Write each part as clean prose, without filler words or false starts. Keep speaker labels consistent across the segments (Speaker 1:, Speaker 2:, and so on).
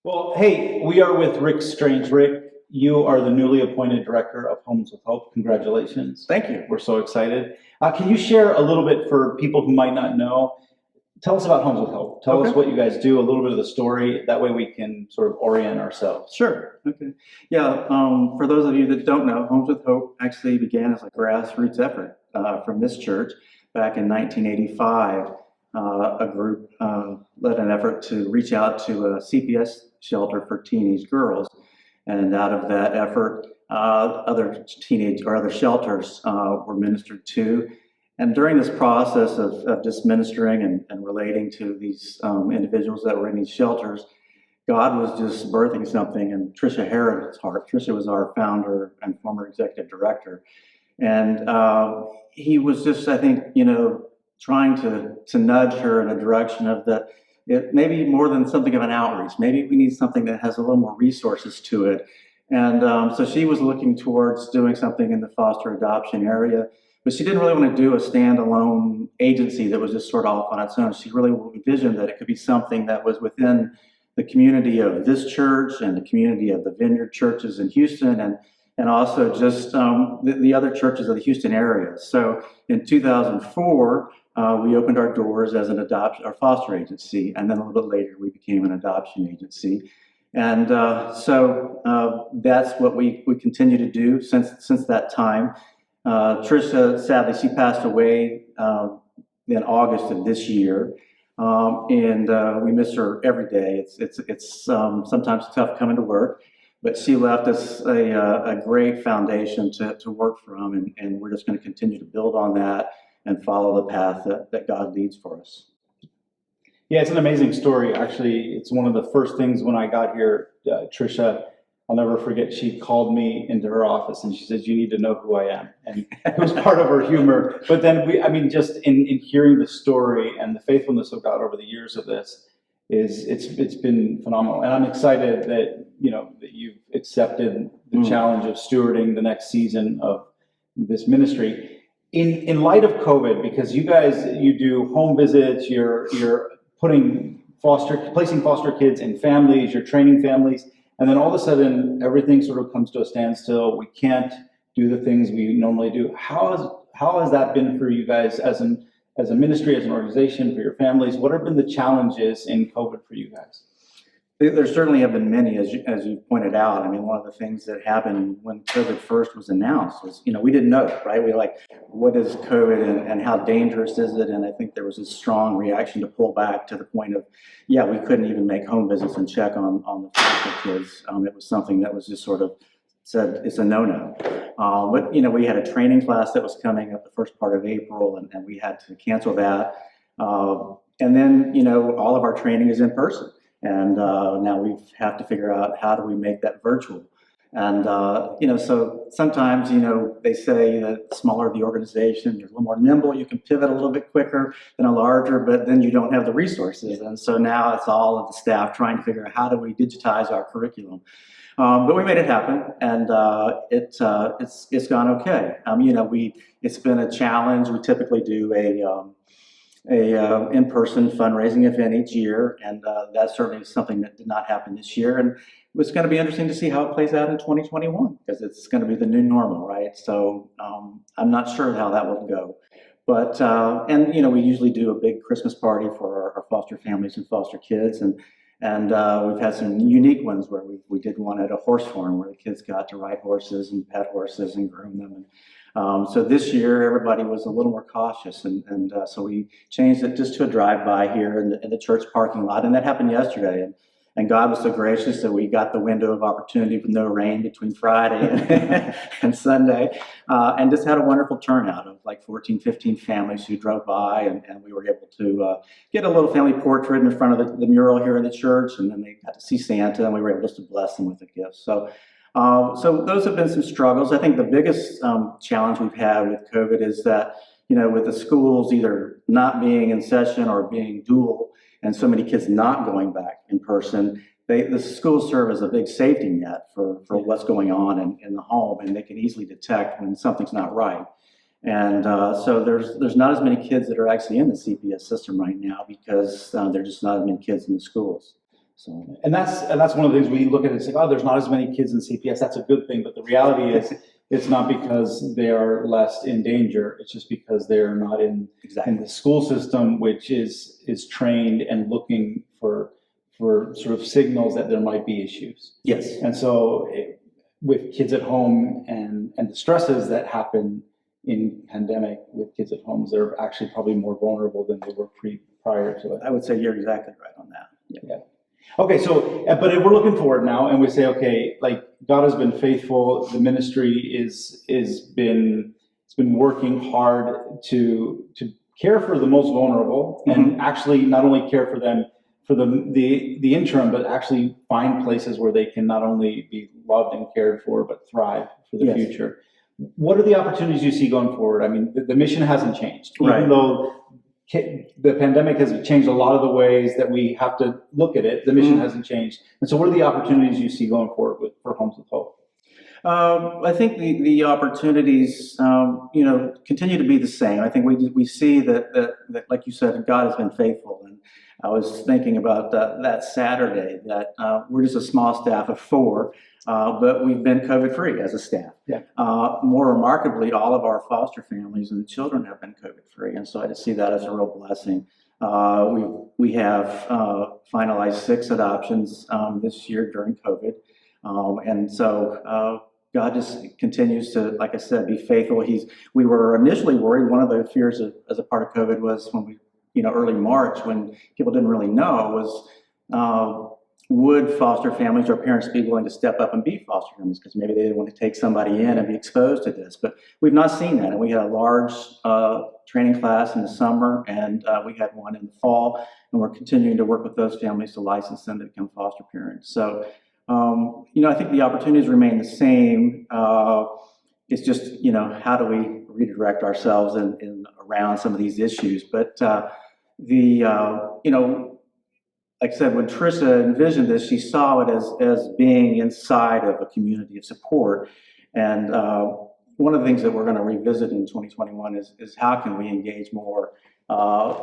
Speaker 1: Well, hey, we are with Rick Strange. Rick, you are the newly appointed director of Homes with Hope. Congratulations.
Speaker 2: Thank you.
Speaker 1: We're so excited. Can you share a little bit for people who might not know? Tell us about Homes with Hope. Tell us
Speaker 2: Okay.
Speaker 1: what you guys do, a little bit of the story. That way we can sort of orient ourselves.
Speaker 2: Sure. Okay. Yeah. For those of you that don't know, Homes with Hope actually began as a grassroots effort from this church back in 1985. A group led an effort to reach out to a CPS shelter for teenage girls, and out of that effort, other teenage or other shelters were ministered to. And during this process of just ministering and relating to these individuals that were in these shelters, God was just birthing something in Tricia Harrod's heart. Tricia was our founder and former executive director. And he was just, I think, trying to nudge her in a direction of that it maybe more than something of an outreach. Maybe we need something that has a little more resources to it. And so she was looking towards doing something in the foster adoption area, but she didn't really want to do a standalone agency that was just sort of off on its own. She really envisioned that it could be something that was within the community of this church and the community of the Vineyard churches in Houston, and also just the other churches of the Houston area. So in 2004, we opened our doors as our foster agency, and then a little bit later we became an adoption agency. And that's what we continue to do since that time. Tricia, sadly, she passed away in August of this year. And we miss her every day. It's sometimes tough coming to work, but she left us a great foundation to work from, and we're just going to continue to build on that and follow the path that God leads for us.
Speaker 1: Yeah, it's an amazing story. Actually, it's one of the first things when I got here, Tricia, I'll never forget, she called me into her office and she says, "You need to know who I am." And it was part of her humor. But then just in hearing the story and the faithfulness of God over the years of this, it's been phenomenal. And I'm excited that, that you've accepted the challenge of stewarding the next season of this ministry. In light of COVID, because you do home visits, you're placing foster kids in families, you're training families. And then all of a sudden, everything sort of comes to a standstill. We can't do the things we normally do. How has that been for you guys as a ministry, as an organization, for your families? What have been the challenges in COVID for you guys?
Speaker 2: There certainly have been many, as you pointed out. I mean, one of the things that happened when COVID first was announced was, we didn't know, right? We what is COVID and how dangerous is it? And I think there was a strong reaction to pull back to the point of, we couldn't even make home visits and check on the foster kids. It was something that was just sort of said it's a no-no. But, we had a training class that was coming up the first part of April, and we had to cancel that. And then, all of our training is in person. And now we have to figure out how do we make that virtual. And, so sometimes, they say that the smaller the organization, you're a little more nimble, you can pivot a little bit quicker than a larger, but then you don't have the resources. And so now it's all of the staff trying to figure out how do we digitize our curriculum. But we made it happen, and it's gone okay. It's been a challenge. We typically do a in-person fundraising event each year, and that's certainly something that did not happen this year. And it's going to be interesting to see how it plays out in 2021, because it's going to be the new normal, right? So I'm not sure how that will go. But we usually do a big Christmas party for our foster families and foster kids, and we've had some unique ones where we did one at a horse farm where the kids got to ride horses and pet horses and groom them. So this year, everybody was a little more cautious, and so we changed it just to a drive-by here in the church parking lot, and that happened yesterday. And God was so gracious that we got the window of opportunity with no rain between Friday and Sunday, and just had a wonderful turnout of like 14, 15 families who drove by, and we were able to get a little family portrait in front of the mural here in the church, and then they got to see Santa, and we were able just to bless them with a gift. So those have been some struggles. I think the biggest challenge we've had with COVID is that, with the schools either not being in session or being dual, and so many kids not going back in person, the schools serve as a big safety net for what's going on in the home, and they can easily detect when something's not right. And so there's not as many kids that are actually in the CPS system right now because there's just not as many kids in the schools. So,
Speaker 1: And that's one of the things we look at. It's like, oh, there's not as many kids in CPS. That's a good thing. But the reality is, it's not because they are less in danger. It's just because they're not in the school system, which is trained and looking for sort of signals that there might be issues.
Speaker 2: Yes.
Speaker 1: And so with kids at home and the stresses that happen in pandemic with kids at homes, they're actually probably more vulnerable than they were prior to it.
Speaker 2: I would say you're exactly right on that.
Speaker 1: Yeah. Okay, so, but we're looking forward now, and we say, okay, like God has been faithful. The ministry it's been working hard to care for the most vulnerable, and actually not only care for them for the interim, but actually find places where they can not only be loved and cared for, but thrive for the future. What are the opportunities you see going forward? I mean, the mission hasn't changed, even though the pandemic has changed a lot of the ways that we have to look at it. The mission hasn't changed. And so what are the opportunities you see going forward for Homes with Hope?
Speaker 2: I think the opportunities, continue to be the same. I think we see that, like you said, God has been faithful. And I was thinking about that Saturday that we're just a small staff of 4, but we've been COVID-free as a staff.
Speaker 1: Yeah.
Speaker 2: More remarkably, all of our foster families and children have been COVID-free, and so I just see that as a real blessing. We have finalized 6 adoptions this year during COVID, and so God just continues to, like I said, be faithful. We were initially worried. One of the fears as a part of COVID was when we, early March, when people didn't really know, was would foster families or parents be willing to step up and be foster families, because maybe they didn't want to take somebody in and be exposed to this. But we've not seen that. And we had a large training class in the summer, and we had one in the fall, and we're continuing to work with those families to license them to become foster parents. So, I think the opportunities remain the same. It's just, how do we redirect ourselves in around some of these issues? But like I said, when Tricia envisioned this, she saw it as being inside of a community of support. And one of the things that we're going to revisit in 2021 is how can we engage more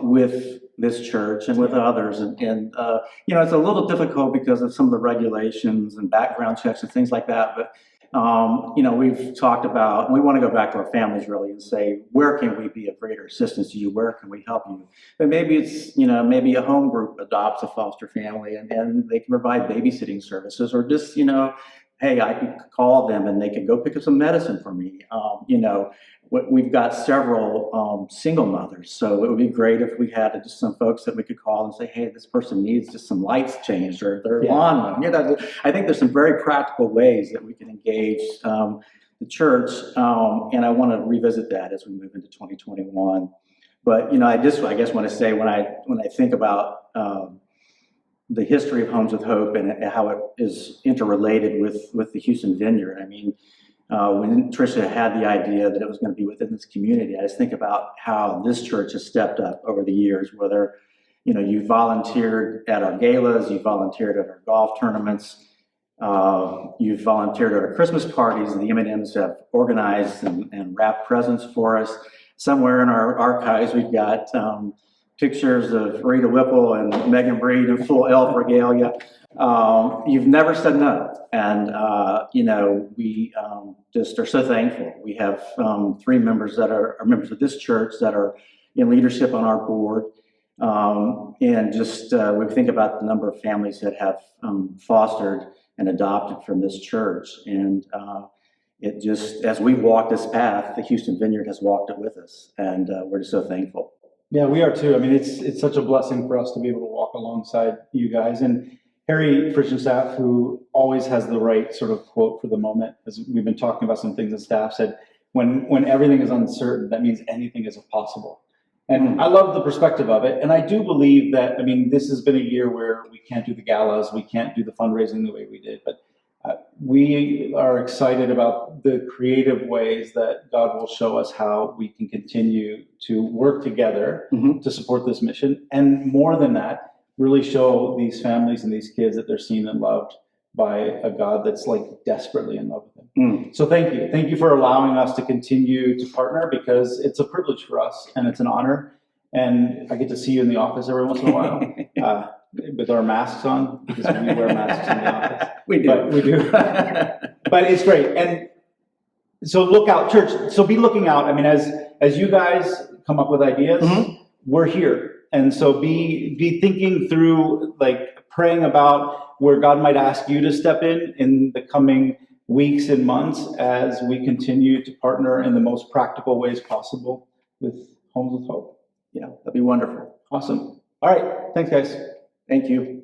Speaker 2: with this church and with others. And it's a little difficult because of some of the regulations and background checks and things like that. But we've talked about, and we want to go back to our families really and say, where can we be of greater assistance to you? Where can we help you? But maybe it's, maybe a home group adopts a foster family and they can provide babysitting services, or just, hey, I could call them and they could go pick up some medicine for me. We've got several single mothers, so it would be great if we had just some folks that we could call and say, hey, this person needs just some lights changed or their lawn. I think there's some very practical ways that we can engage the church, and I want to revisit that as we move into 2021. But I guess want to say when I think about the history of Homes with Hope and how it is interrelated with the Houston Vineyard. I mean, when Tricia had the idea that it was going to be within this community, I just think about how this church has stepped up over the years, whether, you volunteered at our galas, you volunteered at our golf tournaments, you've volunteered at our Christmas parties. The M&Ms have organized and wrapped presents for us. Somewhere in our archives, we've got pictures of Rita Whipple and Megan Breed in full elf regalia. You've never said no. And, we just are so thankful. We have 3 members that are members of this church that are in leadership on our board. And just we think about the number of families that have fostered and adopted from this church. And it just, as we walk this path, the Houston Vineyard has walked it with us. And we're just so thankful.
Speaker 1: Yeah, we are too. I mean, it's such a blessing for us to be able to walk alongside you guys. And Harry Frischenstaff, who always has the right sort of quote for the moment, as we've been talking about some things that staff said, when everything is uncertain, that means anything is possible. And I love the perspective of it. And I do believe that, this has been a year where we can't do the galas, we can't do the fundraising the way we did, but we are excited about the creative ways that God will show us how we can continue to work together to support this mission. And more than that, really show these families and these kids that they're seen and loved by a God that's like desperately in love with them. So thank you. Thank you for allowing us to continue to partner, because it's a privilege for us and it's an honor. and I get to see you in the office every once in a while, with our masks on, because we wear masks in the office.
Speaker 2: We do.
Speaker 1: But we do. But it's great. And so look out, church. So be looking out. I mean, as you guys come up with ideas, we're here. And so be thinking through, like praying about where God might ask you to step in the coming weeks and months as we continue to partner in the most practical ways possible with Homes with Hope.
Speaker 2: Yeah, that'd be wonderful.
Speaker 1: Awesome. All right. Thanks, guys.
Speaker 2: Thank you.